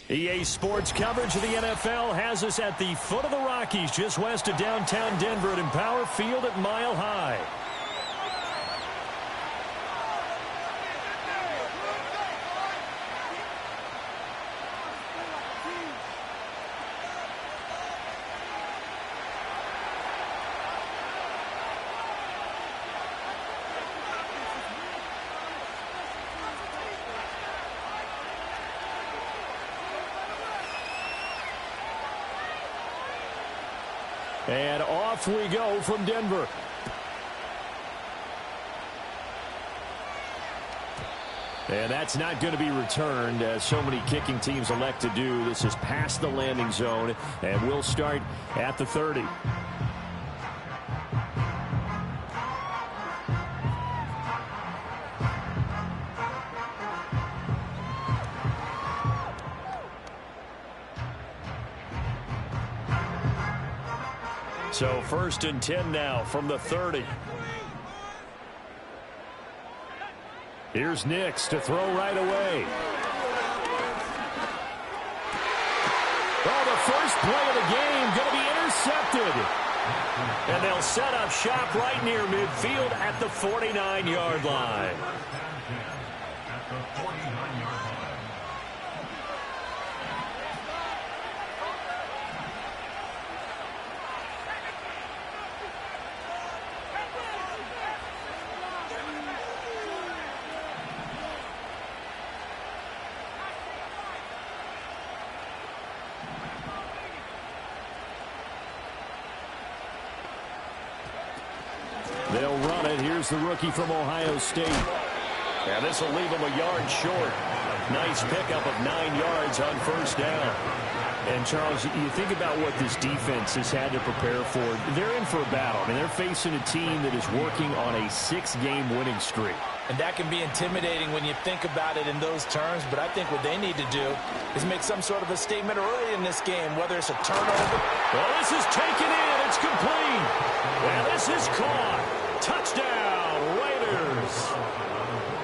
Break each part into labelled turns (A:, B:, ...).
A: EA Sports coverage of the NFL has us at the foot of the Rockies, just west of downtown Denver at Empower Field at Mile High. And off we go from Denver. And that's not going to be returned, as so many kicking teams elect to do. This is past the landing zone, and we'll start at the 30. So 1st and 10 now from the 30. Here's Nix to throw right away. Oh, the first play of the game going to be intercepted. And they'll set up shop right near midfield at the 49-yard line. They'll run it. Here's the rookie from Ohio State. And this will leave him a yard short. Nice pickup of 9 yards on first down. And, Charles, you think about what this defense has had to prepare for. They're in for a battle. I mean, they're facing a team that is working on a 6-game winning streak.
B: And that can be intimidating when you think about it in those terms. But I think what they need to do is make some sort of a statement early in this game, whether it's a turnover.
A: Well, this is taken in. It's complete. And this is caught. Touchdown, Raiders.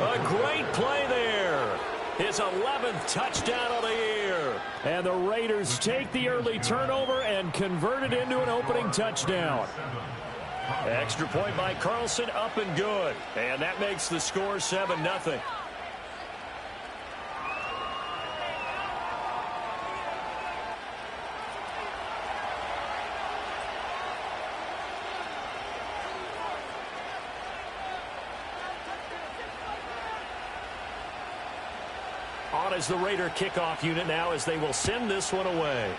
A: A great play there. His 11th touchdown of the year. And the Raiders take the early turnover and convert it into an opening touchdown. Extra point by Carlson, up and good. And that makes the score 7-0. On is the Raider kickoff unit now as they will send this one away.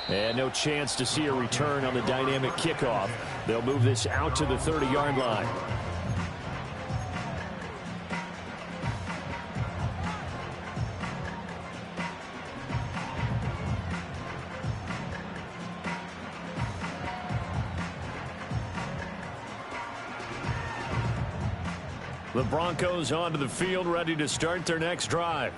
A: And no chance to see a return on the dynamic kickoff. They'll move this out to the 30-yard line. The Broncos onto the field, ready to start their next drive.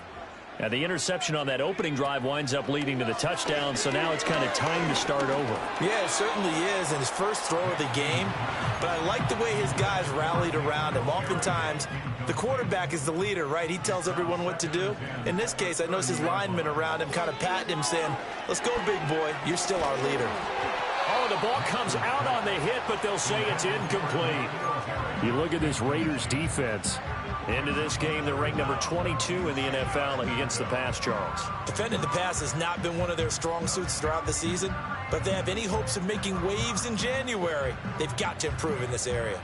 A: Now, the interception on that opening drive winds up leading to the touchdown, so now it's kind of time to start over.
B: Yeah, it certainly is, and his first throw of the game. But I like the way his guys rallied around him. Oftentimes, the quarterback is the leader, right? He tells everyone what to do. In this case, I noticed his linemen around him kind of patting him, saying, "Let's go, big boy. You're still our leader."
A: Oh, the ball comes out on the hit, but they'll say it's incomplete. You look at this Raiders defense. Into this game, they're ranked number 22 in the NFL against the pass, Charles.
B: Defending the pass has not been one of their strong suits throughout the season, but if they have any hopes of making waves in January, they've got to improve in this area.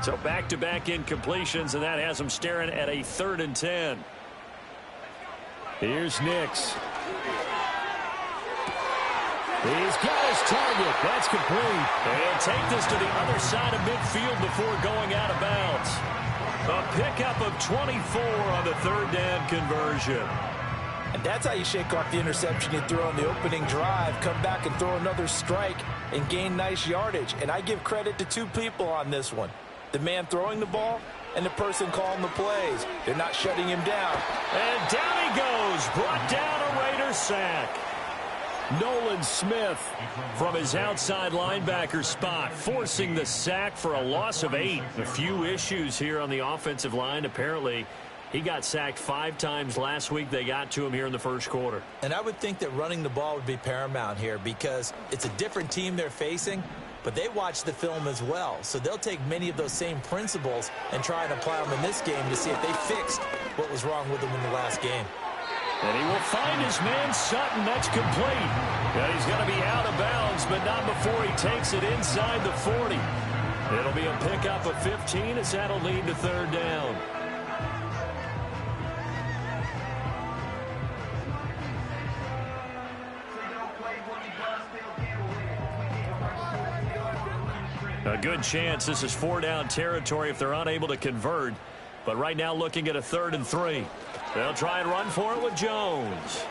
A: So back-to-back incompletions, and that has them staring at a 3rd and 10. Here's Nix. He's got his target. That's complete. And take this to the other side of midfield before going out of bounds. A pickup of 24 on the 3rd down conversion.
B: And that's how you shake off the interception you threw on the opening drive. Come back and throw another strike and gain nice yardage. And I give credit to 2 people on this one. The man throwing the ball and the person calling the plays. They're not shutting him down.
A: And down he goes. Brought down a Raider sack. Nolan Smith from his outside linebacker spot, forcing the sack for a loss of 8. A few issues here on the offensive line. Apparently, he got sacked 5 times last week. They got to him here in the first quarter.
B: And I would think that running the ball would be paramount here because it's a different team they're facing, but they watch the film as well. So they'll take many of those same principles and try and apply them in this game to see if they fixed what was wrong with them in the last game.
A: And he will find his man Sutton. That's complete. And he's going to be out of bounds, but not before he takes it inside the 40. It'll be a pickup of 15 as that'll lead to third down. A good chance this is 4-down territory if they're unable to convert. But right now looking at a 3rd and 3. They'll try and run for it with Jones.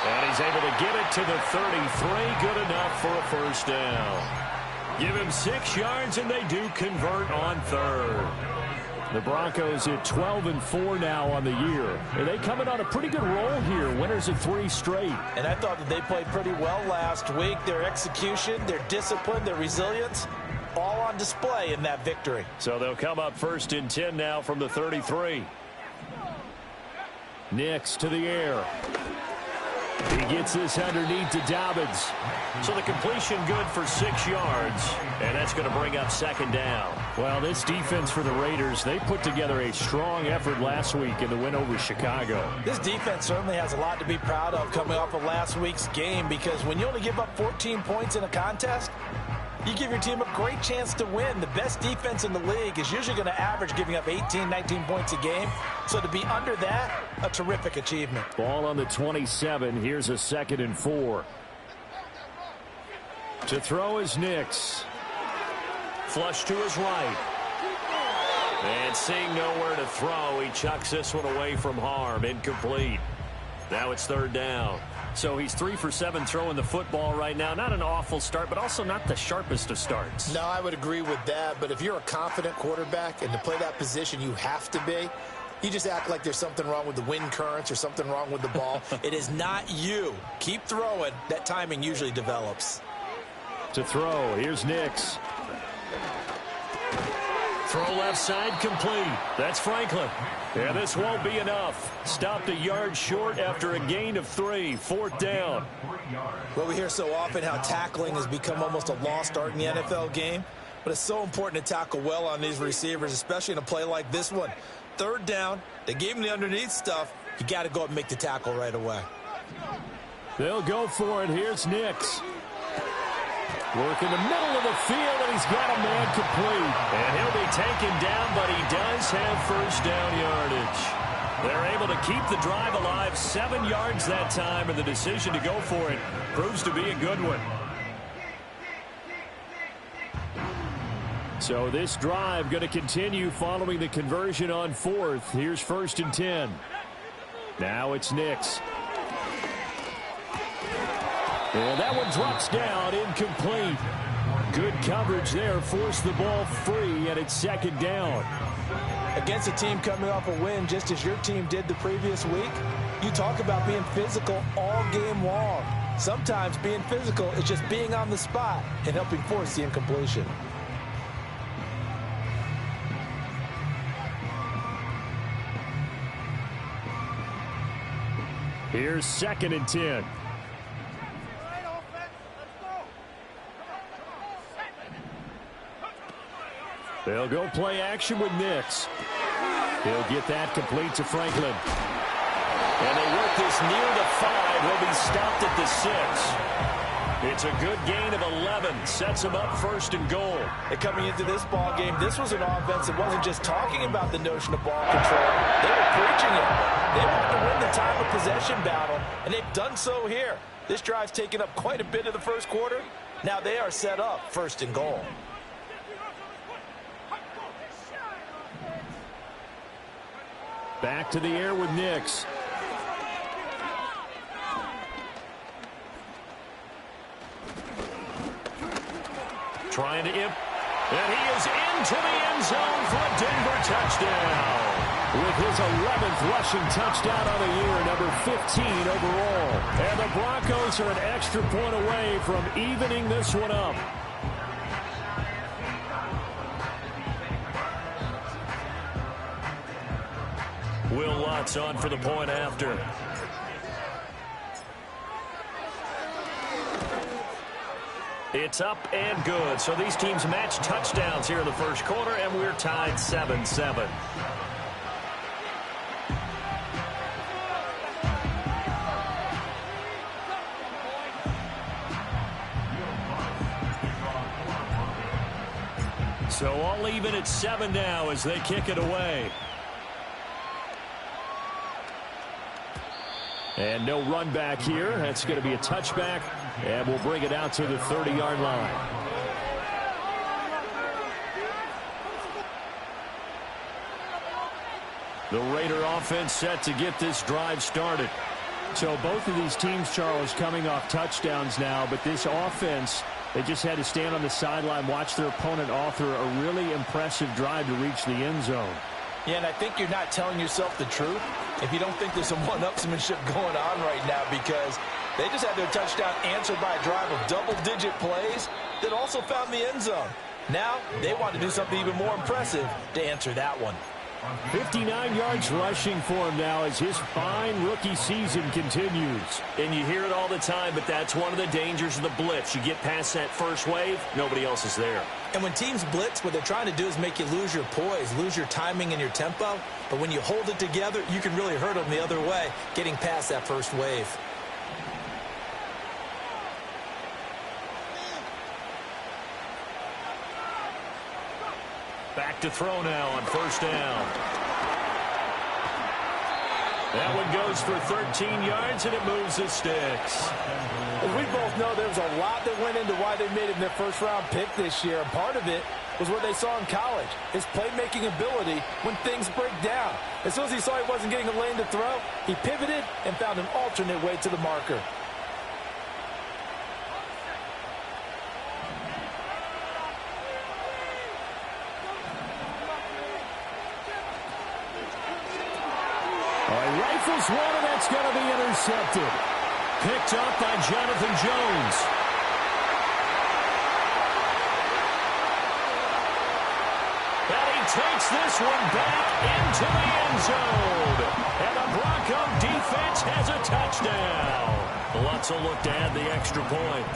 A: And he's able to get it to the 33. Good enough for a first down. Give him 6 yards, and they do convert on 3rd. The Broncos at 12-4 now on the year. And they coming on a pretty good roll here. Winners of 3 straight.
B: And I thought that they played pretty well last week. Their execution, their discipline, their resilience, all on display in that victory.
A: So they'll come up 1st and 10 now from the 33. Nix to the air. He gets this underneath to Dobbins. So the completion good for 6 yards. And that's going to bring up 2nd down. Well, this defense for the Raiders, they put together a strong effort last week in the win over Chicago.
B: This defense certainly has a lot to be proud of coming off of last week's game, because when you only give up 14 points in a contest, you give your team a great chance to win. The best defense in the league is usually going to average giving up 18, 19 points a game. So to be under that, a terrific achievement.
A: Ball on the 27. Here's a 2nd and 4. To throw is Nix. Flush to his right. And seeing nowhere to throw, he chucks this one away from harm. Incomplete. Now it's 3rd down. So he's 3 for 7 throwing the football right now. Not an awful start, but also not the sharpest of starts.
C: No, I would agree with that. But if you're a confident quarterback and to play that position, you have to be. You just act like there's something wrong with the wind currents or something wrong with the ball.
B: It is not you. Keep throwing. That timing usually develops.
A: To throw, here's Nix. Throw left side complete. That's Franklin. Yeah, this won't be enough. Stopped a yard short after a gain of 3. 4th down.
B: Well, we hear so often how tackling has become almost a lost art in the NFL game. But it's so important to tackle well on these receivers, especially in a play like this one. 3rd down. They gave him the underneath stuff. You got to go up and make the tackle right away.
A: They'll go for it. Here's Nix. Work in the middle of the field, and he's got a man complete. And he'll be taken down, but he does have 1st down yardage. They're able to keep the drive alive. 7 yards that time, and the decision to go for it proves to be a good one. So this drive going to continue following the conversion on 4th. Here's 1st and 10. Now it's Nix. And that one drops down, incomplete. Good coverage there, forced the ball free, and it's 2nd down.
B: Against a team coming off a win, just as your team did the previous week, you talk about being physical all game long. Sometimes being physical is just being on the spot and helping force the incompletion.
A: Here's 2nd and 10. They'll go play action with Nix. He'll get that complete to Franklin. And they work this near the 5. He'll be stopped at the 6. It's a good gain of 11. Sets him up 1st and goal.
B: And coming into this ball game, this was an offense that wasn't just talking about the notion of ball control. They were preaching it. They wanted to win the time of possession battle, and they've done so here. This drive's taken up quite a bit of the first quarter. Now they are set up 1st and goal.
A: Back to the air with Nix. Trying to and he is into the end zone for a Denver touchdown. with his 11th rushing touchdown of the year, number 15 overall. And the Broncos are an extra point away from evening this one up. Will Lutz on for the point after. It's up and good. So these teams match touchdowns here in the first quarter, and we're tied 7-7. So all even at 7 now as they kick it away. And no run back here. That's going to be a touchback, and we'll bring it out to the 30-yard line. The Raider offense set to get this drive started. So both of these teams, Charles, coming off touchdowns now, but this offense, they just had to stand on the sideline, watch their opponent author a really impressive drive to reach the end zone.
B: Yeah, and I think you're not telling yourself the truth if you don't think there's some one-upsmanship going on right now, because they just had their touchdown answered by a drive of double-digit plays that also found the end zone. Now they want to do something even more impressive to answer that one.
A: 59 yards rushing for him now as his fine rookie season continues. And you hear it all the time, but that's one of the dangers of the blitz. You get past that first wave, nobody else is there.
B: And when teams blitz, what they're trying to do is make you lose your poise, lose your timing and your tempo. But when you hold it together, you can really hurt them the other way, getting past that first wave.
A: Back to throw now on first down. That one goes for 13 yards, and it moves the sticks.
D: Well, we both know there was a lot that went into why they made him their first-round pick this year. And part of it was what they saw in college, his playmaking ability when things break down. As soon as he saw he wasn't getting a lane to throw, he pivoted and found an alternate way to the marker.
A: Rifles one, and that's going to be intercepted. Picked up by Jonathan Jones. And he takes this one back into the end zone. And the Bronco defense has a touchdown. Lutz will look to add the extra point.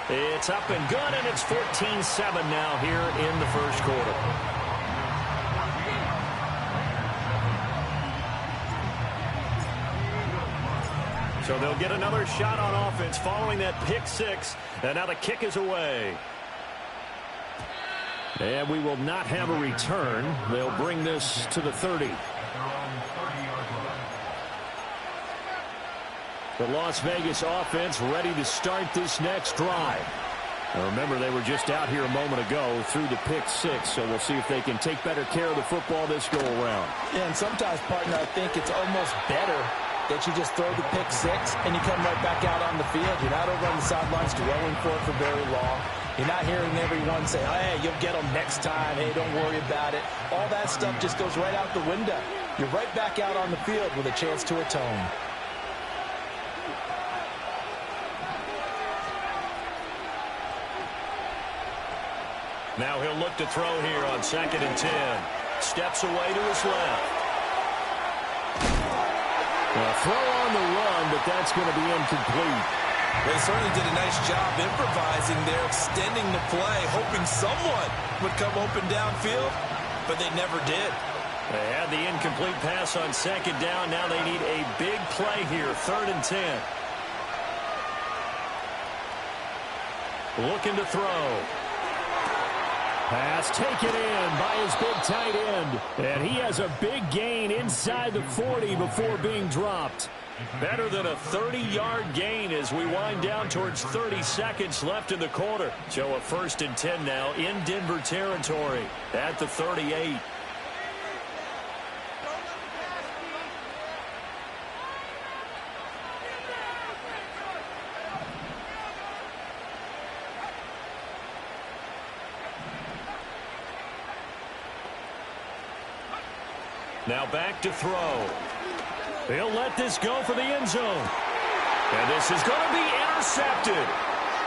A: It's up and good, and it's 14-7 now here in the first quarter. So they'll get another shot on offense following that pick six. And now the kick is away. And we will not have a return. They'll bring this to the 30. The Las Vegas offense ready to start this next drive. Now remember, they were just out here a moment ago through the pick six, so we'll see if they can take better care of the football this go-around.
D: Yeah, and sometimes, partner, I think it's almost better that you just throw the pick six and you come right back out on the field. You're not over on the sidelines dwelling for it for very long. You're not hearing everyone say, oh, hey, you'll get them next time. Hey, don't worry about it. All that stuff just goes right out the window. You're right back out on the field with a chance to atone.
A: Now he'll look to throw here on 2nd and 10. Steps away to his left. A throw on the run, but that's going to be incomplete.
B: They certainly did a nice job improvising there, extending the play, hoping someone would come open downfield, but they never did.
A: They had the incomplete pass on 2nd down. Now they need a big play here, 3rd and 10. Looking to throw. Pass taken in by his big tight end. And he has a big gain inside the 40 before being dropped. Better than a 30-yard gain as we wind down towards 30 seconds left in the quarter. So a 1st and 10 now in Denver territory at the 38. Now back to throw. He'll let this go for the end zone. And this is going to be intercepted.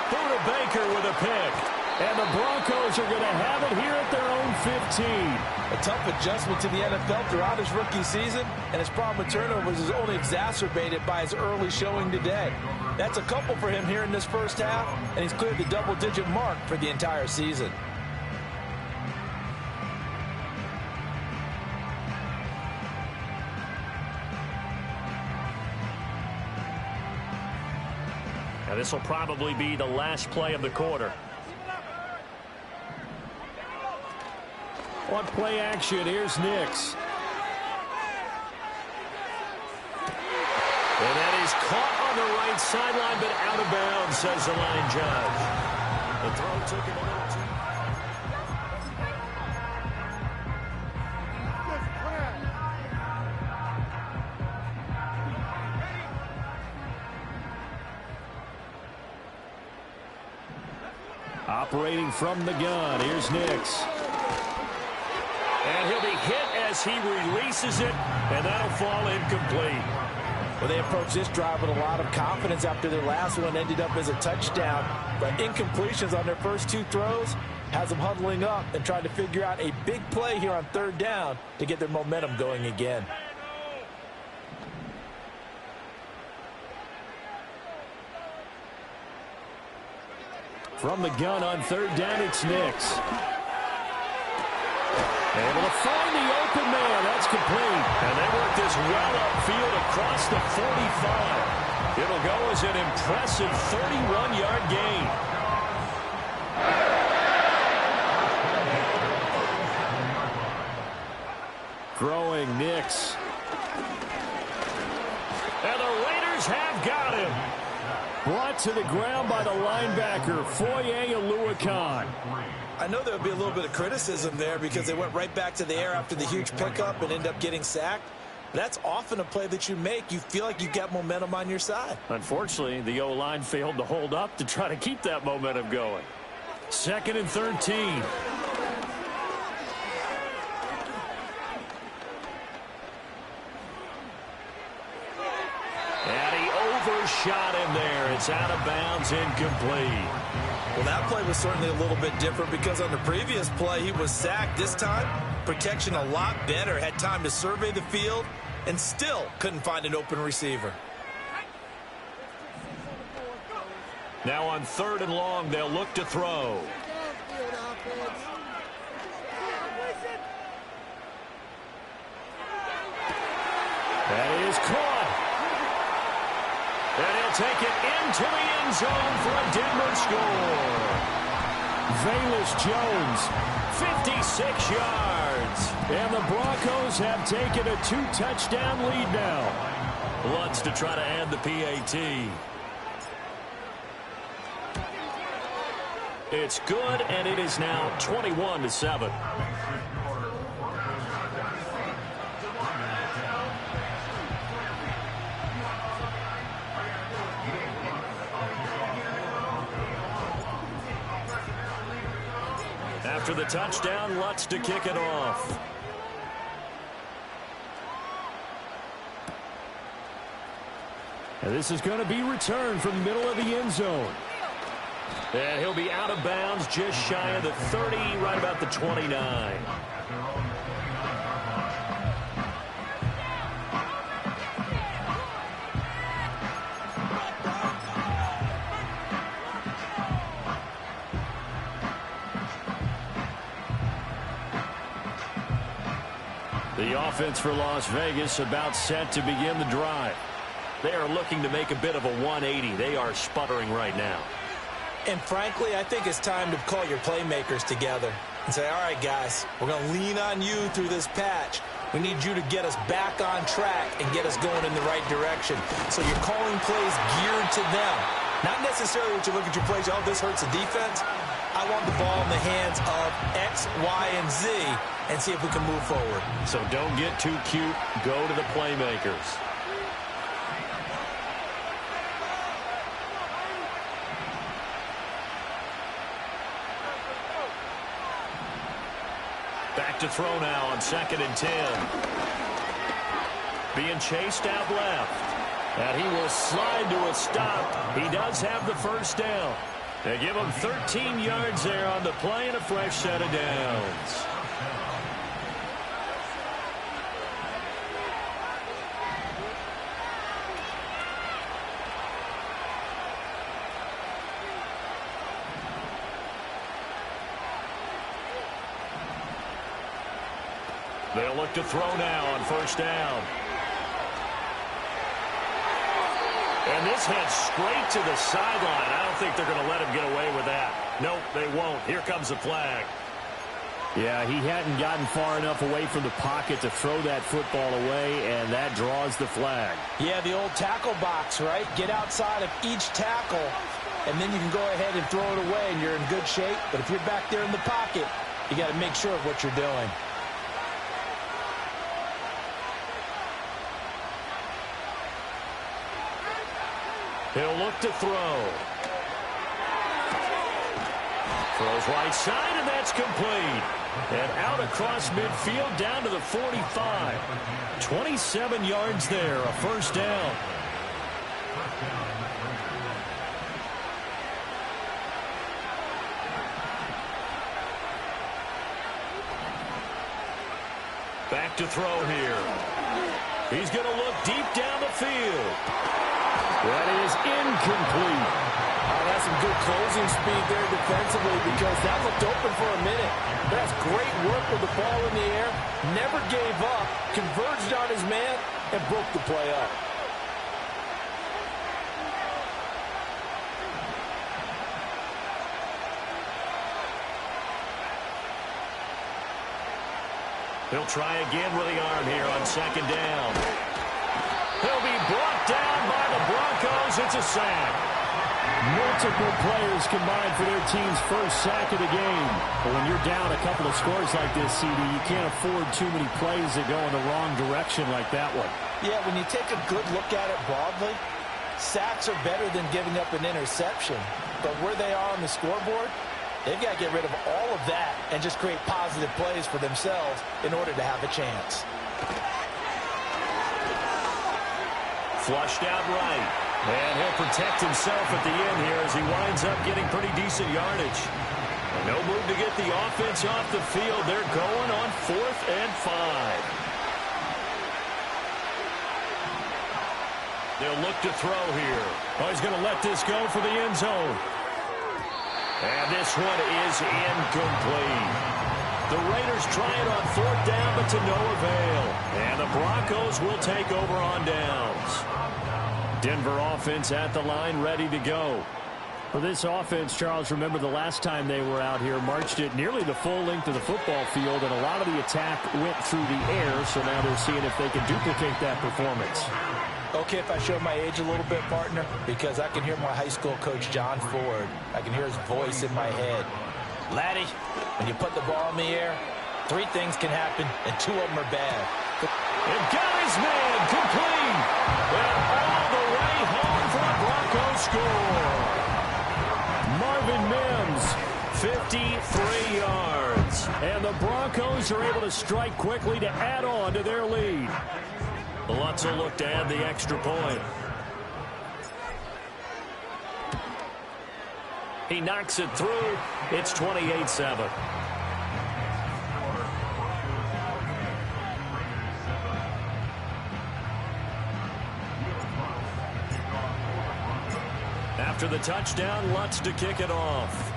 A: Buda Baker with a pick. And the Broncos are going to have it here at their own 15.
D: A tough adjustment to the NFL throughout his rookie season, and his problem with turnovers is only exacerbated by his early showing today. That's a couple for him here in this first half, and he's cleared the double-digit mark for the entire season.
A: Now this will probably be the last play of the quarter. On play action, here's Nix. And that is caught on the right sideline, but out of bounds, says the line judge. The throw took him a little too. Operating from the gun, here's Nix. And he'll be hit as he releases it, and that'll fall incomplete.
D: Well, they approached this drive with a lot of confidence after their last one ended up as a touchdown. But incompletions on their first two throws has them huddling up and trying to figure out a big play here on third down to get their momentum going again.
A: From the gun on third down, it's Nix. Able to find the open man. That's complete. And they work this well upfield across the 45. It'll go as an impressive 31-yard gain. Throwing Nix. And the Raiders have got him. Brought to the ground by the linebacker, Foye Oluwakan.
B: I know there would be a little bit of criticism there because they went right back to the air after the huge pickup and end up getting sacked. But that's often a play that you make. You feel like you've got momentum on your side.
A: Unfortunately, the O-line failed to hold up to try to keep that momentum going. 2nd and 13. And he overshot him there. It's out of bounds, incomplete.
B: Well, that play was certainly a little bit different because on the previous play, he was sacked. This time, protection a lot better. Had time to survey the field and still couldn't find an open receiver.
A: Now on 3rd and long, they'll look to throw. That is caught. And he'll take it into the end zone for a Denver score. Velus Jones, 56 yards. And the Broncos have taken a 2-touchdown lead now. Lutz to try to add the PAT. It's good, and it is now 21-7. After the touchdown, Lutz to kick it off. And this is going to be returned from the middle of the end zone. And he'll be out of bounds just shy of the 30, right about the 29. The offense for Las Vegas about set to begin the drive. They are looking to make a bit of a 180. They are sputtering right now.
B: And frankly, I think it's time to call your playmakers together and say, all right, guys, we're going to lean on you through this patch. We need you to get us back on track and get us going in the right direction. So you're calling plays geared to them. Not necessarily what you look at your plays, oh, this hurts the defense. I want the ball in the hands of X, Y, and Z and see if we can move forward.
A: So don't get too cute. Go to the playmakers. Back to throw now on 2nd and 10. Being chased out left. And he will slide to a stop. He does have the first down. They give him 13 yards there on the play and a fresh set of downs. They'll look to throw now on 1st down. And this heads straight to the sideline. I don't think they're going to let him get away with that. Nope, they won't. Here comes the flag.
E: Yeah, he hadn't gotten far enough away from the pocket to throw that football away, and that draws the flag.
D: Yeah, the old tackle box, right? Get outside of each tackle, and then you can go ahead and throw it away, and you're in good shape. But if you're back there in the pocket, you got to make sure of what you're doing.
A: He'll look to throw. Throws right side, and that's complete. And out across midfield down to the 45. 27 yards there, a first down. Back to throw here. He's going to look deep down the field.
E: That is incomplete.
D: That's some good closing speed there defensively because that looked open for a minute. That's great work with the ball in the air. Never gave up, converged on his man, and broke the play up.
A: He'll try again with the arm here on 2nd down. He'll be brought down by the Broncos. It's a sack.
E: Multiple players combined for their team's first sack of the game. But when you're down a couple of scores like this, CD, you can't afford too many plays that go in the wrong direction like that one.
D: Yeah, when you take a good look at it broadly, sacks are better than giving up an interception. But where they are on the scoreboard, they've got to get rid of all of that and just create positive plays for themselves in order to have a chance.
A: Flushed out right. And he'll protect himself at the end here as he winds up getting pretty decent yardage. And no move to get the offense off the field. They're going on 4th and 5. They'll look to throw here. Oh, he's going to let this go for the end zone. And this one is incomplete. The Raiders try it on 4th down, but to no avail. And the Broncos will take over on downs. Denver offense at the line, ready to go.
E: For this offense, Charles, remember the last time they were out here, marched it nearly the full length of the football field, and a lot of the attack went through the air, so now they're seeing if they can duplicate that performance.
D: Okay, if I show my age a little bit, partner, because I can hear my high school coach, John Ford. I can hear his voice in my head. Laddie, when you put the ball in the air, 3 things can happen, and 2 of them are bad.
A: And got his man complete. And all the way home for a Broncos score.
E: Marvin Mims,
A: 53 yards.
E: and the Broncos are able to strike quickly to add on to their lead.
A: Lutz will look to add the extra point. He knocks it through. It's 28-7. After the touchdown, Lutz to kick it off.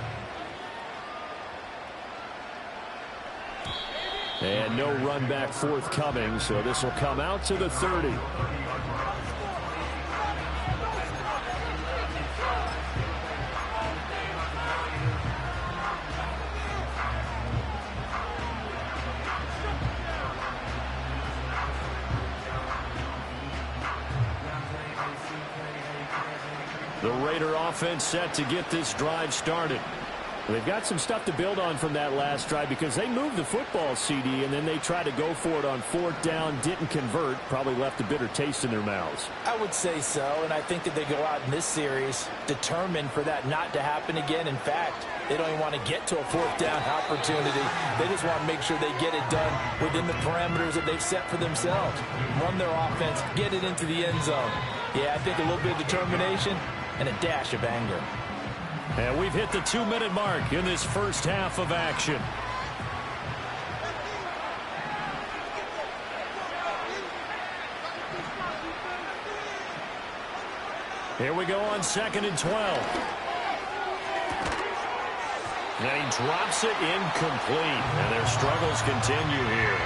E: And no run back forthcoming, so this will come out to the 30.
A: The Raider offense set to get this drive started.
E: They've got some stuff to build on from that last drive because they moved the football, CD, and then they tried to go for it on 4th down, didn't convert, probably left a bitter taste in their mouths.
D: I would say so, and I think that they go out in this series determined for that not to happen again. In fact, they don't even want to get to a 4th down opportunity. They just want to make sure they get it done within the parameters that they've set for themselves. Run their offense, get it into the end zone. Yeah, I think a little bit of determination and a dash of anger.
A: And we've hit the 2-minute mark in this first half of action. Here we go on 2nd and 12. And he drops it incomplete. And their struggles continue here.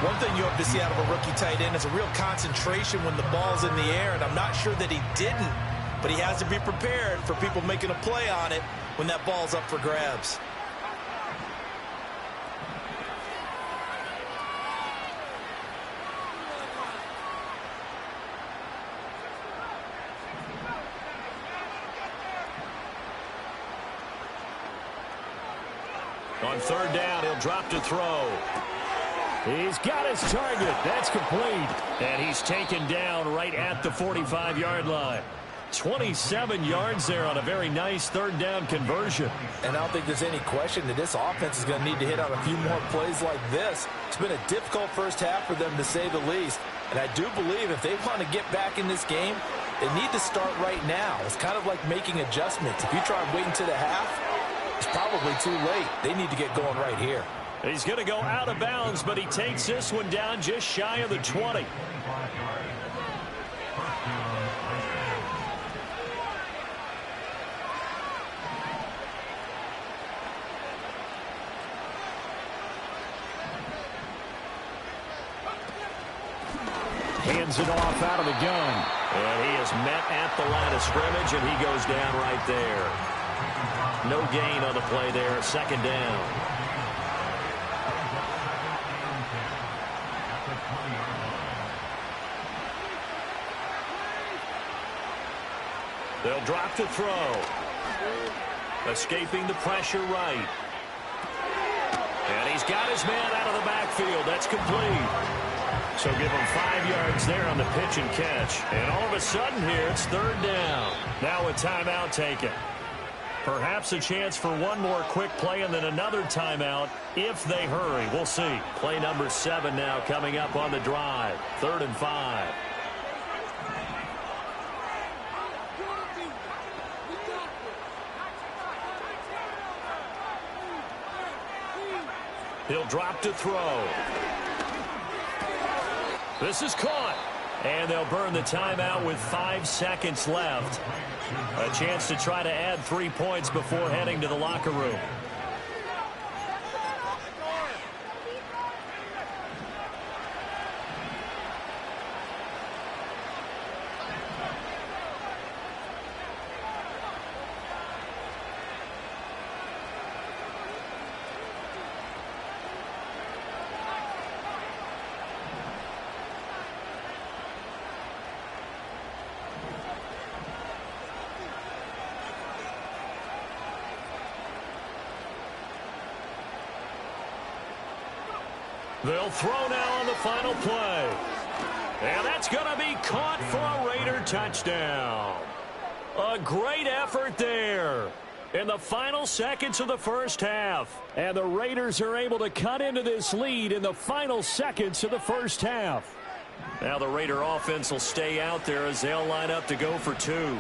B: One thing you hope to see out of a rookie tight end is a real concentration when the ball's in the air, and I'm not sure that he didn't. But he has to be prepared for people making a play on it when that ball's up for grabs.
A: On 3rd down, he'll drop to throw. He's got his target. That's complete. And he's taken down right at the 45-yard line. 27 yards there on a very nice 3rd down conversion.
D: And I don't think there's any question that this offense is going to need to hit on a few more plays like this. It's been a difficult first half for them, to say the least. And I do believe if they want to get back in this game, they need to start right now. It's kind of like making adjustments. If you try and wait until the half, it's probably too late. They need to get going right here.
A: He's going to go out of bounds, but he takes this one down just shy of the 20. Hands it off out of the gun. And he is met at the line of scrimmage, and he goes down right there. No gain on the play there, 2nd down. They'll drop to throw. Escaping the pressure right. And he's got his man out of the backfield. That's complete. So give him 5 yards there on the pitch and catch. And all of a sudden here, it's 3rd down. Now a timeout taken. Perhaps a chance for one more quick play and then another timeout if they hurry. We'll see. Play number 7 now coming up on the drive. 3rd and 5. He'll drop to throw. This is caught. And they'll burn the timeout with 5 seconds left. A chance to try to add 3 points before heading to the locker room. They'll throw now on the final play. And that's going to be caught for a Raider touchdown. A great effort there in the final seconds of the first half. And the Raiders are able to cut into this lead in the final seconds of the first half. Now the Raider offense will stay out there as they'll line up to go for 2.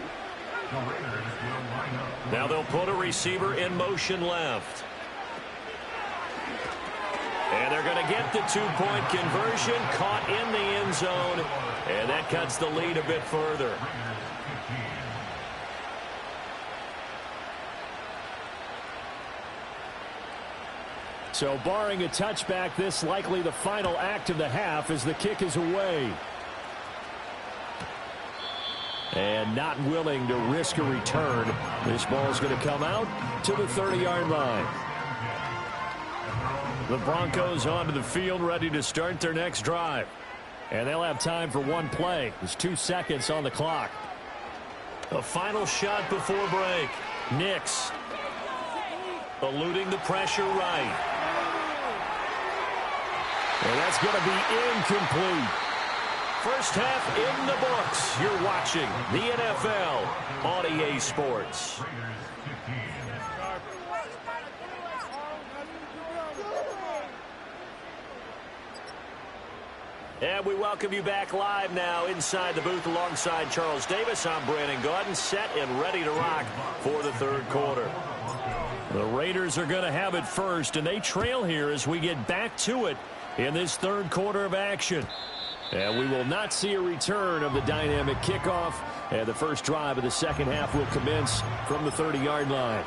A: Now they'll put a receiver in motion left. And they're going to get the 2-point conversion, caught in the end zone, and that cuts the lead a bit further. So barring a touchback, this likely the final act of the half as the kick is away. And not willing to risk a return. This ball is going to come out to the 30-yard line. The Broncos onto the field, ready to start their next drive. And they'll have time for one play. There's 2 seconds on the clock. A final shot before break. Nix. Eluding the pressure right. And that's going to be incomplete. First half in the books. You're watching the NFL on EA Sports. And we welcome you back live now inside the booth alongside Charles Davis. I'm Brandon Gaudin, set and ready to rock for the third quarter. The Raiders are going to have it first, and they trail here as we get back to it in this third quarter of action. And we will not see a return of the dynamic kickoff, and the first drive of the second half will commence from the 30-yard line.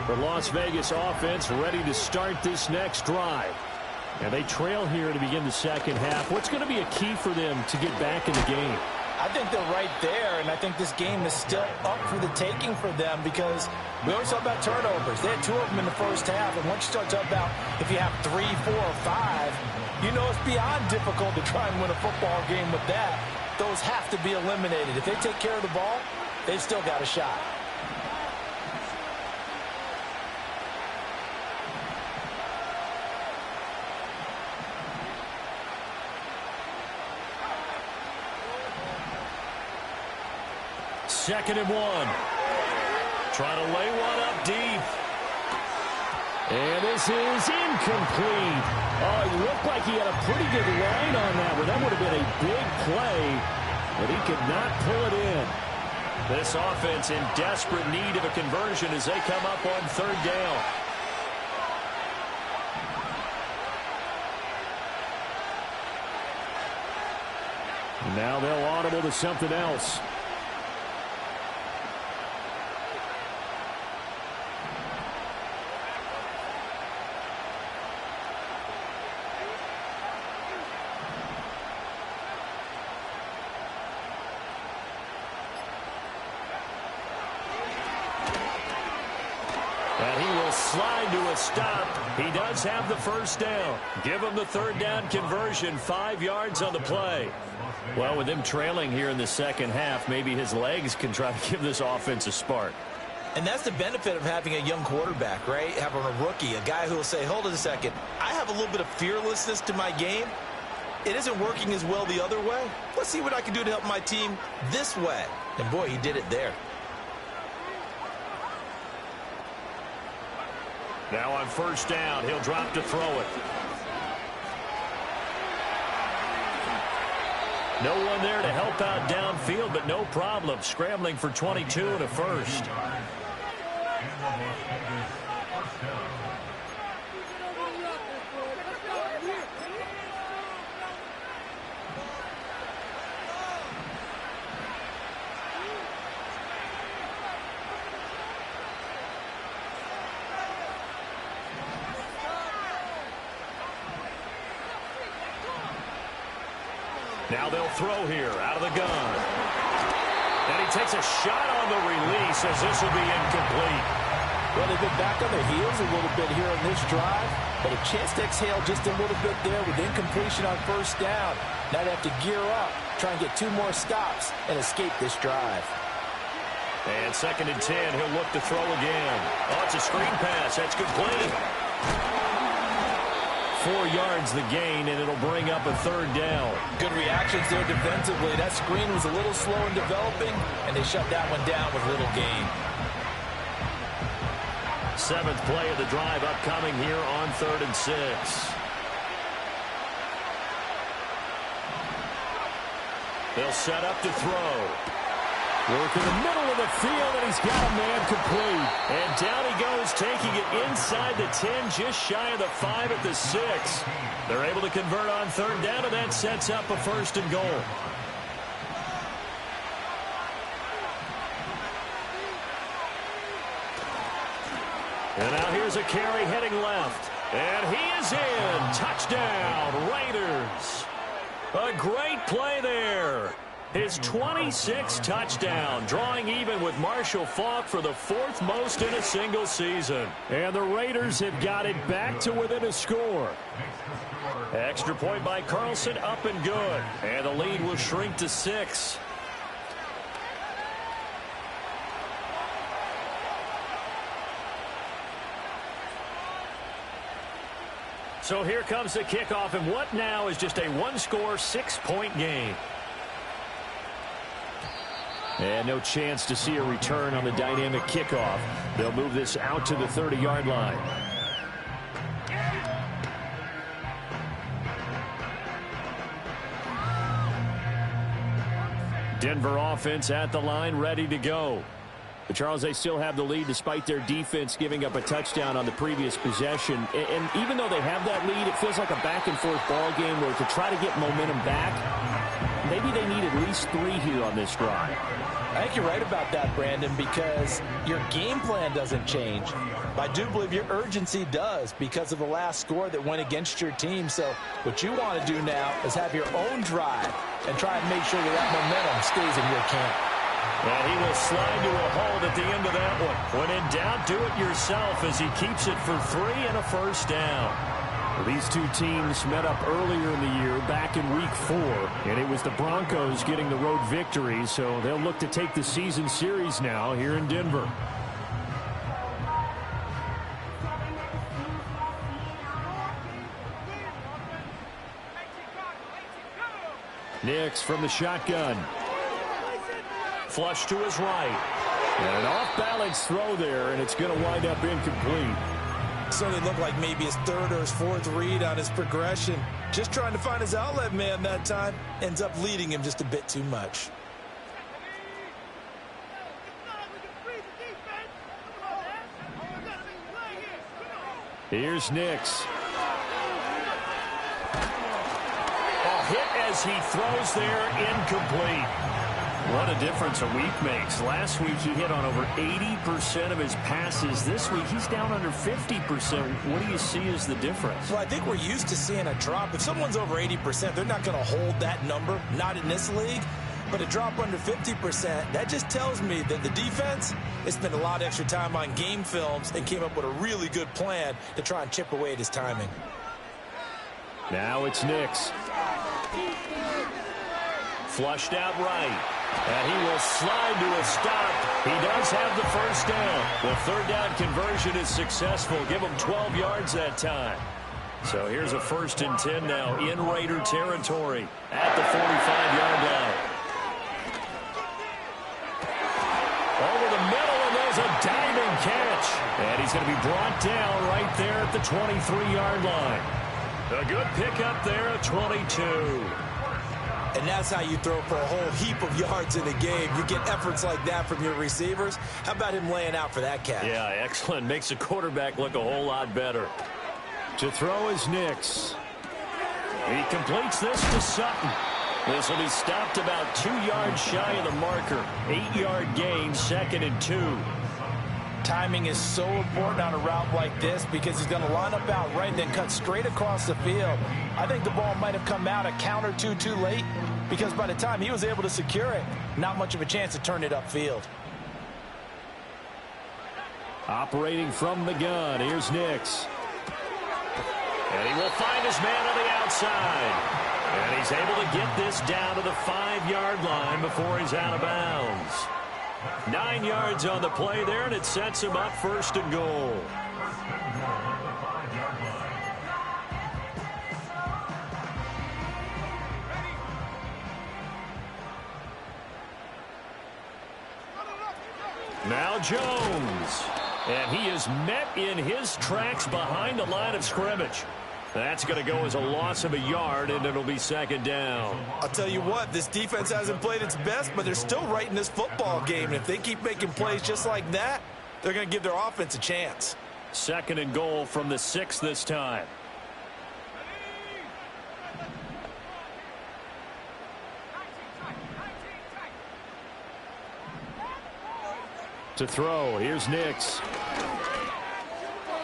A: The Las Vegas offense ready to start this next drive. And they trail here to begin the second half. What's going to be a key for them to get back in the game?
D: I think they're right there, and I think this game is still up for the taking for them because we always talk about turnovers. They had 2 of them in the first half, and once you start talking about if you have 3, 4, or 5, you know it's beyond difficult to try and win a football game with that. Those have to be eliminated. If they take care of the ball, they've still got a shot.
A: Second and 1. Trying to lay one up deep. And this is incomplete. Oh, it looked like he had a pretty good line on that one. That would have been a big play, but he could not pull it in. This offense in desperate need of a conversion as they come up on third down. Now they'll audible to something else. Slide to a stop. He does have the first down. Give him the third down conversion. 5 yards on the play. Well, with him trailing here in the second half, maybe his legs can try to give this offense a spark.
B: And that's the benefit of having a young quarterback, right? Having a rookie, a guy who will say, hold it a second, I have a little bit of fearlessness to my game. It isn't working as well the other way. Let's see what I can do to help my team this way. And boy, he did it there.
A: Now on first down, he'll drop to throw it. No one there to help out downfield, but no problem. Scrambling for 22 and a first. Now they'll throw here out of the gun. And he takes a shot on the release as this will be incomplete.
D: Well, they've been back on their heels a little bit here on this drive, but a chance to exhale just a little bit there with incompletion on first down. Now they have to gear up, try and get 2 more stops, and escape this drive.
A: And second and 10, he'll look to throw again. Oh, it's a screen pass. That's complete. 4 yards the gain, and it'll bring up a third down.
D: Good reactions there defensively. That screen was a little slow in developing, and they shut that one down with little gain.
A: 7th play of the drive upcoming here on 3rd and 6. They'll set up to throw. Work in the middle of the field, and he's got a man complete. And down he goes, taking it inside the 10, just shy of the 5 at the 6. They're able to convert on third down, and that sets up a 1st and goal. And now here's a carry heading left. And he is in. Touchdown, Raiders. A great play there. his 26th touchdown, drawing even with Marshall Faulk for the 4th most in a single season.
E: And the Raiders have got it back to within a score.
A: Extra point by Carlson, up and good. And the lead will shrink to 6. So here comes the kickoff, and what now is just a one-score, 6-point game.
E: And no chance to see a return on the dynamic kickoff. They'll move this out to the 30-yard line. Denver offense at the line, ready to go. But Charles, they still have the lead despite their defense giving up a touchdown on the previous possession. And even though they have that lead, it feels like a back-and-forth ball game where to try to get momentum back, maybe they need at least 3 here on this drive.
D: I think you're right about that, Brandon, because your game plan doesn't change. But I do believe your urgency does because of the last score that went against your team. So what you want to do now is have your own drive and try and make sure that momentum stays in your camp.
A: And he will slide to a hold at the end of that one. When in doubt, do it yourself as he keeps it for 3 and a first down.
E: Well, these two teams met up earlier in the year, back in Week 4, and it was the Broncos getting the road victory, so they'll look to take the season series now here in Denver. Nix from the shotgun.
A: Flush to his right.
E: And an off-balance throw there, and it's going to wind up incomplete.
B: Certainly looked like maybe his 3rd or his 4th read on his progression. Just trying to find his outlet man that time. Ends up leading him just a bit too much.
E: Here's Nix.
A: A hit as he throws there, incomplete. What a difference a week makes. Last week he hit on over 80% of his passes. This week he's down under 50%. What do you see as the difference?
B: Well, I think we're used to seeing a drop. If someone's over 80%, they're not going to hold that number. Not in this league. But a drop under 50%, that just tells me that the defense has spent a lot of extra time on game films and came up with a really good plan to try and chip away at his timing.
E: Now it's Nix.
A: Flushed out right. And he will slide to a stop. He does have the first down. The 3rd down conversion is successful. Give him 12 yards that time. So here's a 1st and 10 now in Raider territory at the 45-yard line. Over the middle, and there's a diving catch. And he's going to be brought down right there at the 23-yard line. A good pickup there at 22.
B: And that's how you throw for a whole heap of yards in a game. You get efforts like that from your receivers. How about him laying out for that catch?
A: Yeah, excellent. Makes the quarterback look a whole lot better.
E: To throw is Nix.
A: He completes this to Sutton. This will be stopped about 2 yards shy of the marker. 8-yard gain, 2nd and 2.
D: Timing is so important on a route like this because he's going to line up out right and then cut straight across the field. I think the ball might have come out a count or two too late because by the time he was able to secure it, not much of a chance to turn it upfield.
E: Operating from the gun, here's Nix.
A: And he will find his man on the outside. And he's able to get this down to the 5-yard line before he's out of bounds. 9 yards on the play there, and it sets him up 1st and goal. Now Jones. And he is met in his tracks behind the line of scrimmage. That's going to go as a loss of a yard, and it'll be 2nd down.
B: I'll tell you what, this defense hasn't played its best, but they're still right in this football game. And if they keep making plays just like that, they're going to give their offense a chance.
A: 2nd and goal from the 6 this time.
E: To throw, here's Nix.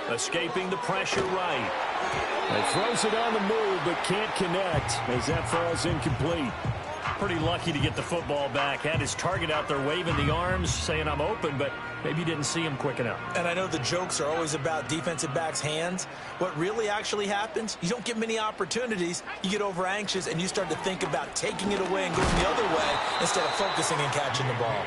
A: Escaping the pressure right.
E: And throws it on the move, but can't connect as that falls incomplete.
A: pretty lucky to get the football back. Had his target out there waving the arms, saying I'm open, but maybe didn't see him quick enough.
B: And I know the jokes are always about defensive backs' hands. What really actually happens, you don't get many opportunities. You get over anxious, and you start to think about taking it away and going the other way instead of focusing and catching the ball.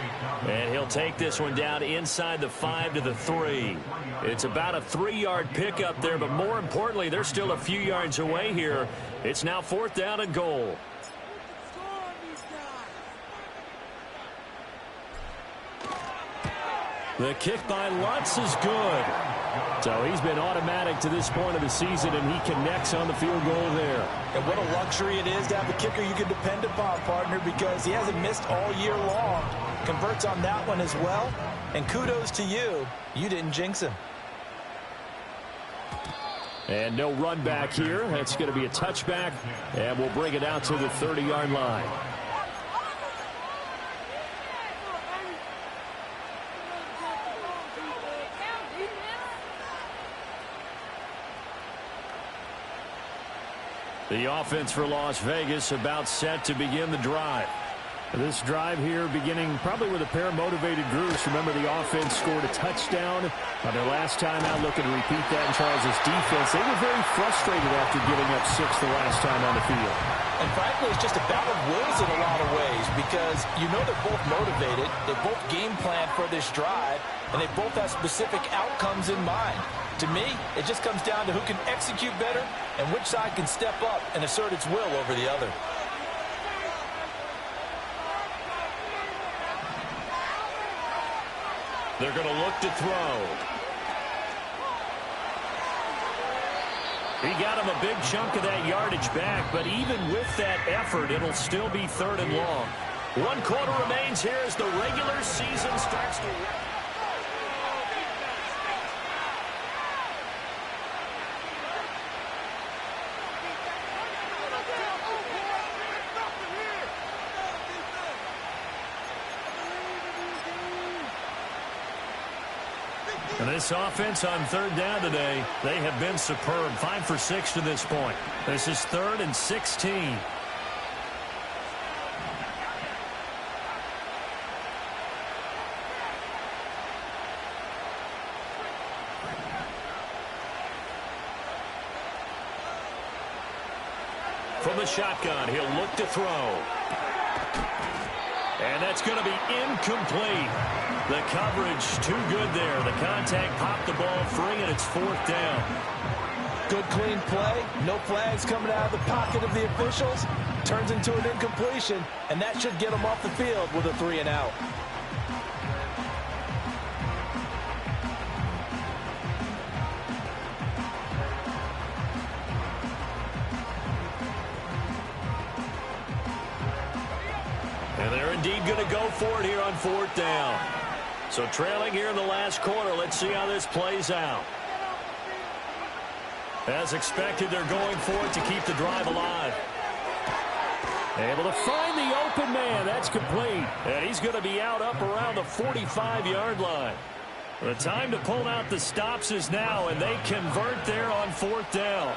A: And he'll take this one down inside the 5 to the 3. It's about a 3-yard pickup there, but more importantly, they're still a few yards away here. It's now 4th down and goal. The kick by Lutz is good. So he's been automatic to this point of the season, and he connects on the field goal there.
B: And what a luxury it is to have a kicker you can depend upon, partner, because he hasn't missed all year long. Converts on that one as well. And kudos to you. You didn't jinx him.
E: And no run back here. That's going to be a touchback, and we'll bring it out to the 30-yard line. The offense for Las Vegas about set to begin the drive. This drive here beginning probably with a pair of motivated groups. Remember, the offense scored a touchdown on their last time out, looking to repeat that in Charles' defense. They were very frustrated after giving up 6 the last time on the field.
D: And frankly, it's just a battle of wills in a lot of ways, because you know they're both motivated, they both game plan for this drive, and they both have specific outcomes in mind. To me, it just comes down to who can execute better and which side can step up and assert its will over the other.
A: They're going to look to throw. He got him a big chunk of that yardage back, but even with that effort, it'll still be 3rd and long. 1 quarter remains here as the regular season starts to... And this offense on 3rd down today, they have been superb. 5 for 6 to this point. This is 3rd and 16. From the shotgun, he'll look to throw. And that's going to be incomplete. The coverage too good there. The contact popped the ball free, and it's 4th down.
D: Good, clean play. No flags coming out of the pocket of the officials. Turns into an incompletion, and that should get them off the field with a 3 and out.
A: And they're indeed going to go for it here on 4th down. So trailing here in the last quarter. Let's see how this plays out. As expected, they're going for it to keep the drive alive. Able to find the open man. That's complete. And he's going to be out up around the 45-yard line. The time to pull out the stops is now, and they convert there on 4th down.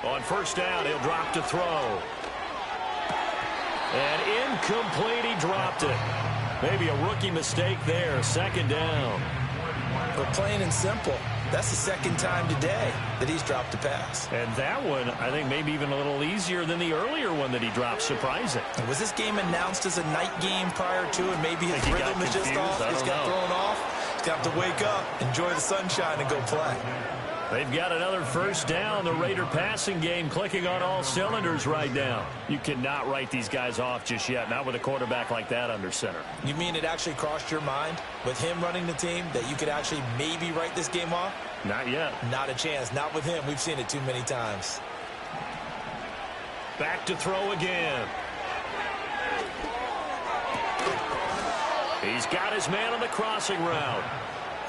A: On 1st down, he'll drop to throw. And incomplete, he dropped it. Maybe a rookie mistake there. 2nd down.
B: But plain and simple, that's the 2nd time today that he's dropped a pass.
A: And that one, I think, maybe even a little easier than the earlier one that he dropped. Surprising.
B: And was this game announced as a night game prior to, and maybe his rhythm is just off? He's got thrown off. He's got to wake up, enjoy the sunshine, and go play.
A: They've got another 1st down. The Raider passing game clicking on all cylinders right now. You cannot write these guys off just yet, not with a quarterback like that under center.
B: You mean it actually crossed your mind with him running the team that you could actually maybe write this game off?
A: Not yet.
B: Not a chance. Not with him. We've seen it too many times.
A: Back to throw again. He's got his man on the crossing route.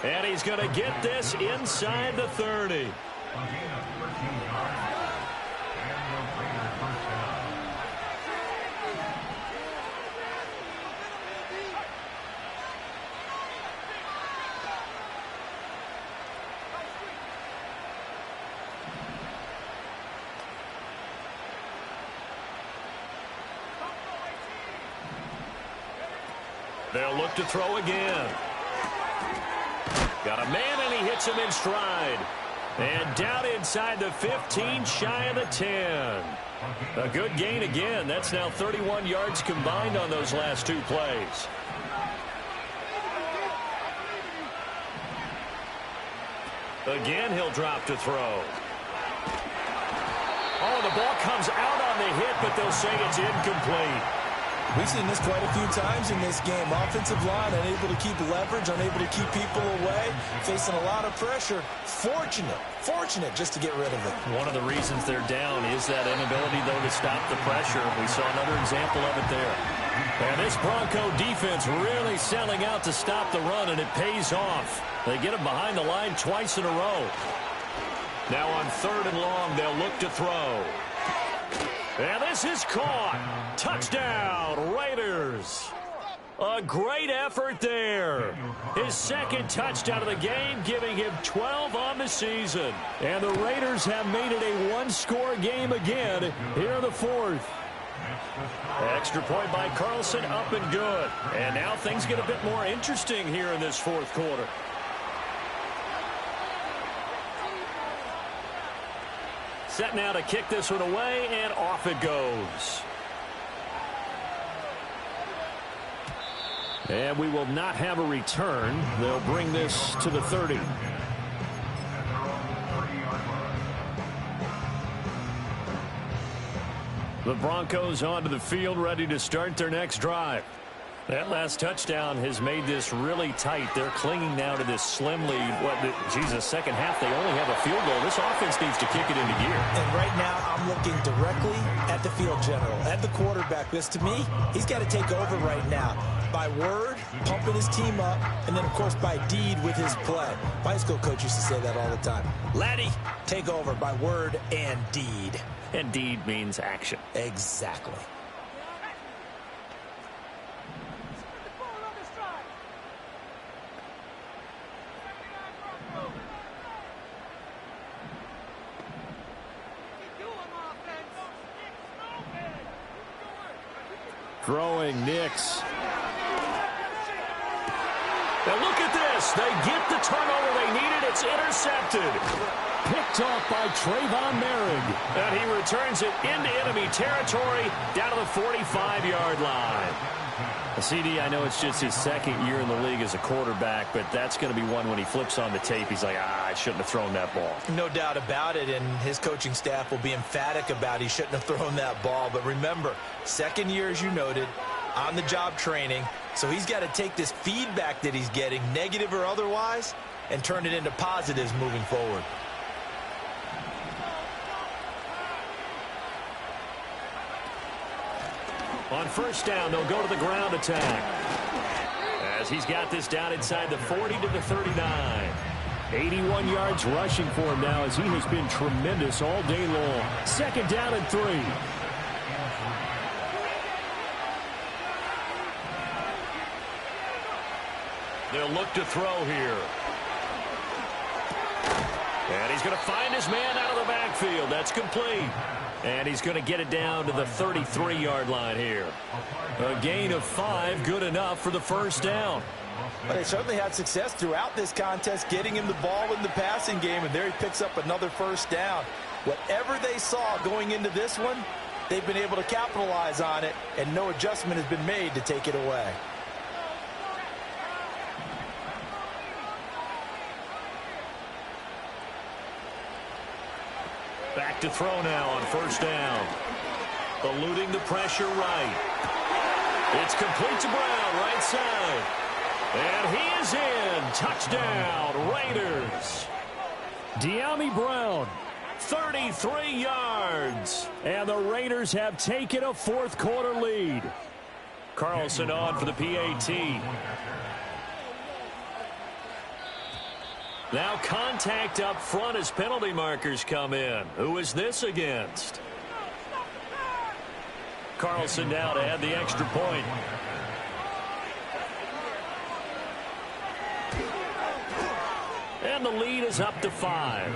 A: And he's going to get this inside the 30. They'll look to throw again. Got a man, and he hits him in stride. And down inside the 15, shy of the 10. A good gain again. That's now 31 yards combined on those last two plays. Again, he'll drop to throw. Oh, the ball comes out on the hit, but they'll say it's incomplete.
B: We've seen this quite a few times in this game. Offensive line unable to keep leverage, unable to keep people away, facing a lot of pressure. Fortunate just to get rid of it.
E: One of the reasons they're down is that inability, though, to stop the pressure. We saw another example of it there. And this Bronco defense really selling out to stop the run, and it pays off. They get him behind the line twice in a row. Now on 3rd and long, they'll look to throw. And this is caught. Touchdown, Raiders. A great effort there. His second touchdown of the game, giving him 12 on the season. And the Raiders have made it a one-score game again here in the 4th. Extra point by Carlson, up and good. And now things get a bit more interesting here in this 4th quarter. Set now to kick this one away, and off it goes. And we will not have a return. They'll bring this to the 30. The Broncos onto the field, ready to start their next drive. That last touchdown has made this really tight. They're clinging now to this slim lead. Second half, they only have a field goal. This offense needs to kick it into gear.
B: And right now, I'm looking directly at the field general, at the quarterback. Because to me, he's got to take over right now. By word, pumping his team up, and then, of course, by deed with his play. My high school coach used to say that all the time. Laddie, take over by word and deed.
E: And deed means action.
B: Exactly.
E: Throwing Nix.
A: Now look at this. They get the turnover they needed. It's intercepted.
E: Picked off by Trayvon Merrick.
A: And he returns it into enemy territory down to the 45-yard line.
E: CD, I know it's just his second year in the league as a quarterback, but that's going to be one when he flips on the tape. He's like, I shouldn't have thrown that ball.
B: No doubt about it, and his coaching staff will be emphatic about he shouldn't have thrown that ball. But remember, second year, as you noted, on-the-job training. So he's got to take this feedback that he's getting, negative or otherwise, and turn it into positives moving forward.
A: On first down, they'll go to the ground attack. As he's got this down inside the 40 to the 39.
E: 81 yards rushing for him now as he has been tremendous all day long. Second down and 3.
A: They'll look to throw here. And he's going to find his man out of the backfield. That's complete. And he's going to get it down to the 33-yard line here. A gain of 5, good enough for the first down.
B: But they certainly had success throughout this contest, getting him the ball in the passing game, and there he picks up another first down. Whatever they saw going into this one, they've been able to capitalize on it, and no adjustment has been made to take it away.
A: Back to throw now on first down. Eluding the pressure right. It's complete to Brown, right side. And he is in. Touchdown, Raiders.
E: De'Ami Brown.
A: 33 yards.
E: And the Raiders have taken a fourth quarter lead.
A: Carlson on for the PAT. Now contact up front as penalty markers come in. Who is this against? Carlson now to add the extra point. And the lead is up to 5.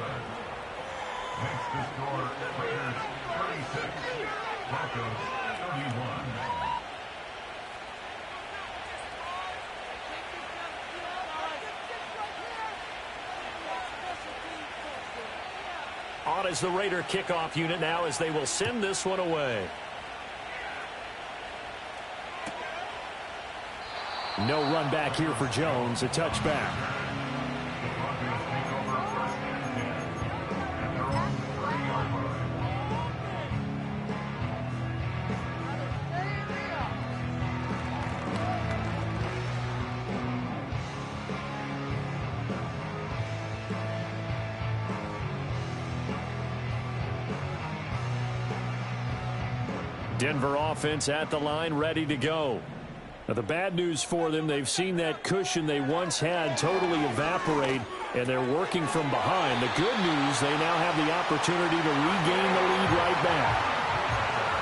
A: On as the Raider kickoff unit now as they will send this one away.
E: No run back here for Jones. A touchback. Denver offense at the line, ready to go. Now, the bad news for them, they've seen that cushion they once had totally evaporate, and they're working from behind. The good news, they now have the opportunity to regain the lead right back.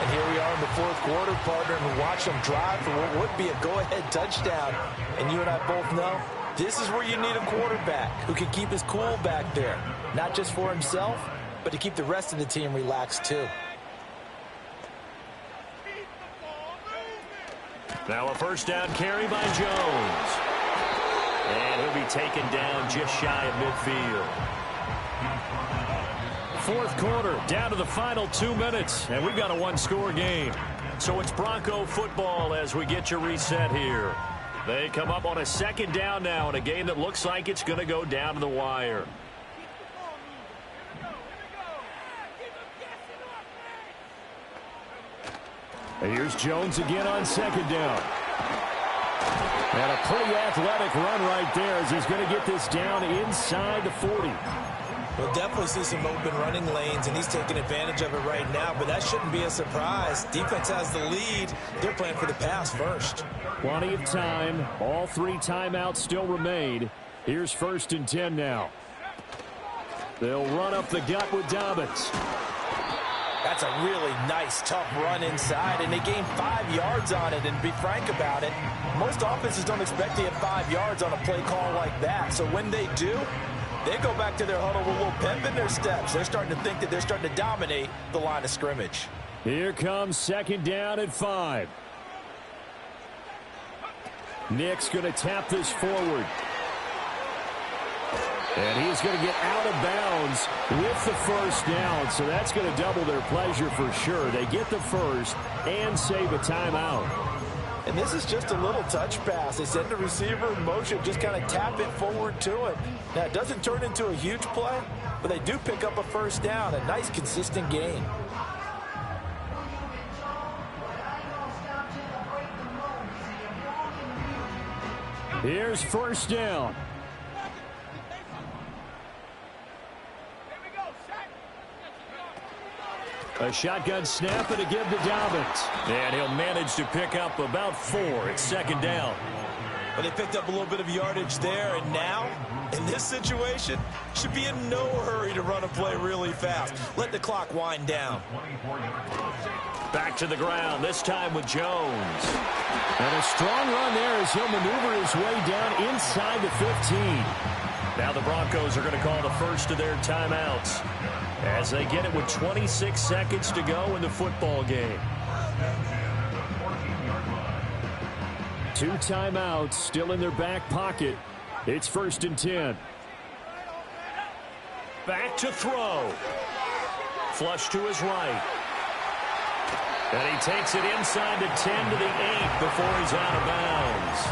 D: And here we are in the fourth quarter, partner, and watch them drive for what would be a go-ahead touchdown. And you and I both know this is where you need a quarterback who can keep his cool back there, not just for himself, but to keep the rest of the team relaxed too.
A: Now a first down carry by Jones. And he'll be taken down just shy of midfield. Fourth quarter, down to the final 2 minutes, and we've got a one-score game. So it's Bronco football as we get you reset here. They come up on a second down now in a game that looks like it's going to go down to the wire.
E: And here's Jones again on second down. And a pretty athletic run right there as he's going to get this down inside the 40.
B: We'll definitely see some open running lanes, and he's taking advantage of it right now, but that shouldn't be a surprise. Defense has the lead. They're playing for the pass first.
E: Plenty of time. All 3 timeouts still remain. Here's 1st and 10 now. They'll run up the gut with Dobbins.
D: That's a really nice, tough run inside, and they gained 5 yards on it. And to be frank about it, most offenses don't expect to get 5 yards on a play call like that. So when they do, they go back to their huddle with a little pep in their steps. They're starting to think that they're starting to dominate the line of scrimmage.
E: Here comes second down at 5. Nick's going to tap this forward. And he's going to get out of bounds with the first down. So that's going to double their pleasure for sure. They get the first and save a timeout.
D: And this is just a little touch pass. They send the receiver in motion, just kind of tap it forward to him. Now, it doesn't turn into a huge play, but they do pick up a first down. A nice, consistent gain.
E: Here's first down. A shotgun snap and a give to Dobbins.
A: And he'll manage to pick up about 4 at second down.
B: But they picked up a little bit of yardage there, and now, in this situation, should be in no hurry to run a play really fast. Let the clock wind down.
A: Back to the ground, this time with Jones.
E: And a strong run there as he'll maneuver his way down inside the 15.
A: Now the Broncos are going to call the first of their timeouts as they get it with 26 seconds to go in the football game.
E: 2 timeouts still in their back pocket. It's 1st and 10.
A: Back to throw. Flush to his right. And he takes it inside the 10 to the 8 before he's out of bounds.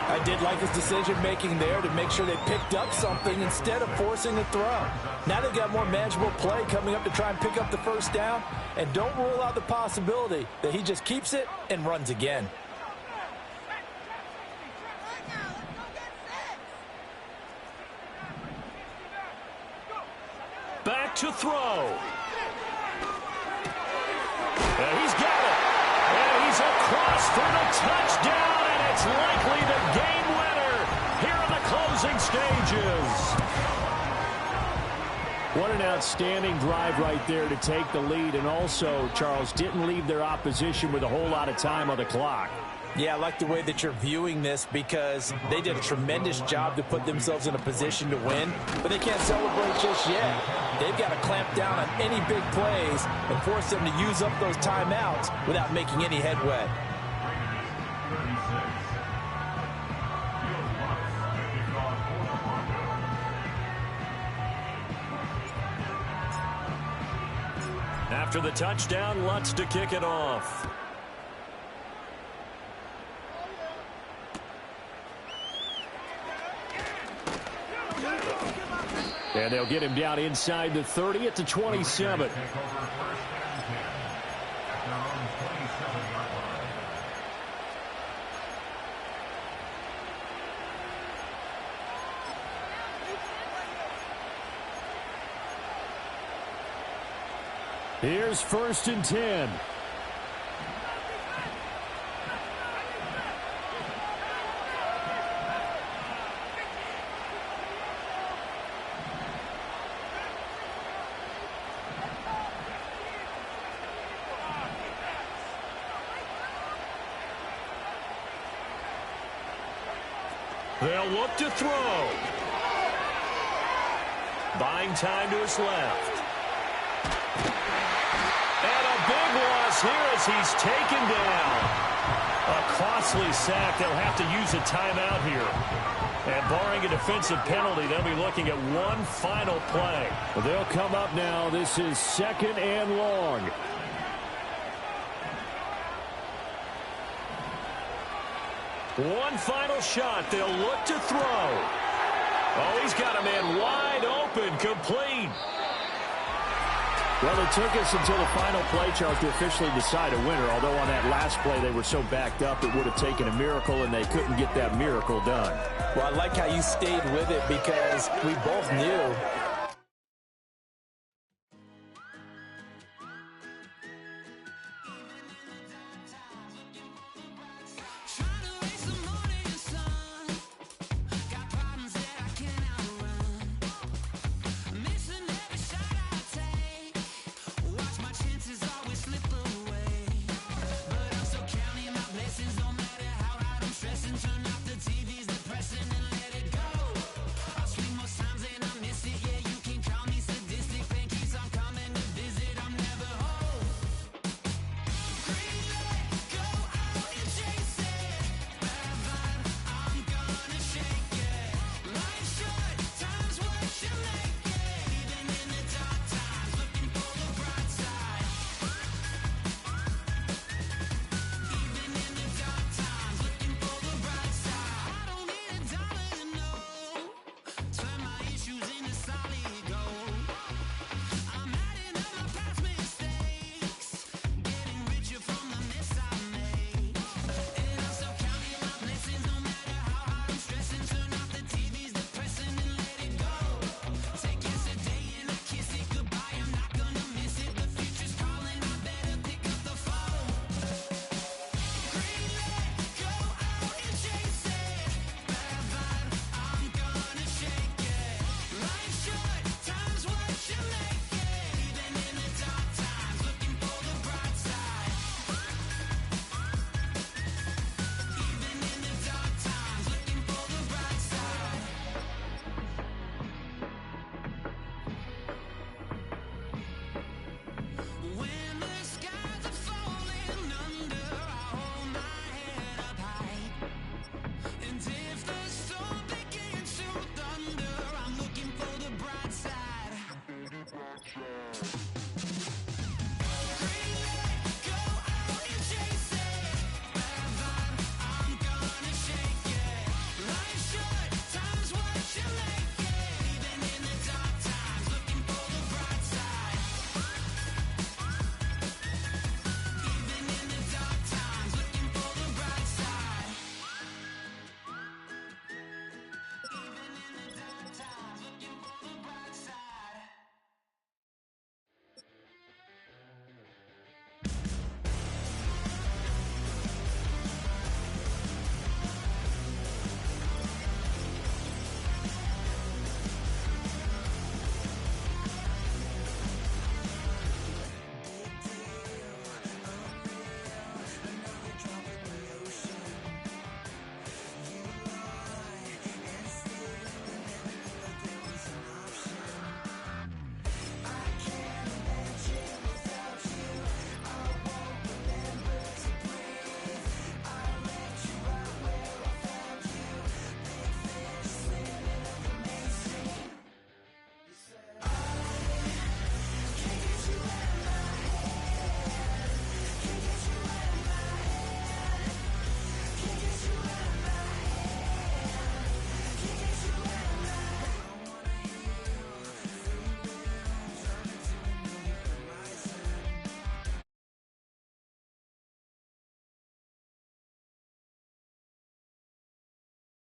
D: I did like his decision-making there to make sure they picked up something instead of forcing a throw. Now they've got more manageable play coming up to try and pick up the first down, and don't rule out the possibility that he just keeps it and runs again.
A: Back to throw. And he's got it. And he's across for the touchdown. It's likely the game winner here in the closing stages.
E: What an outstanding drive right there to take the lead. And also, Charles, didn't leave their opposition with a whole lot of time on the clock.
D: Yeah, I like the way that you're viewing this because they did a tremendous job to put themselves in a position to win, but they can't celebrate just yet. They've got to clamp down on any big plays and force them to use up those timeouts without making any headway.
A: After the touchdown, Lutz to kick it off.
E: And they'll get him down inside the 30 at the 27. Here's 1st and 10.
A: They'll look to throw. Buying time to his left. And a big loss here as he's taken down. A costly sack. They'll have to use a timeout here. And barring a defensive penalty, they'll be looking at one final play.
E: Well, they'll come up now. This is 2nd and long.
A: One final shot. They'll look to throw. Oh, he's got a man wide open, complete.
E: Well, it took us until the final play, Charles, to officially decide a winner, although on that last play they were so backed up it would have taken a miracle, and they couldn't get that miracle done.
D: Well, I like how you stayed with it because we both knew.
F: side.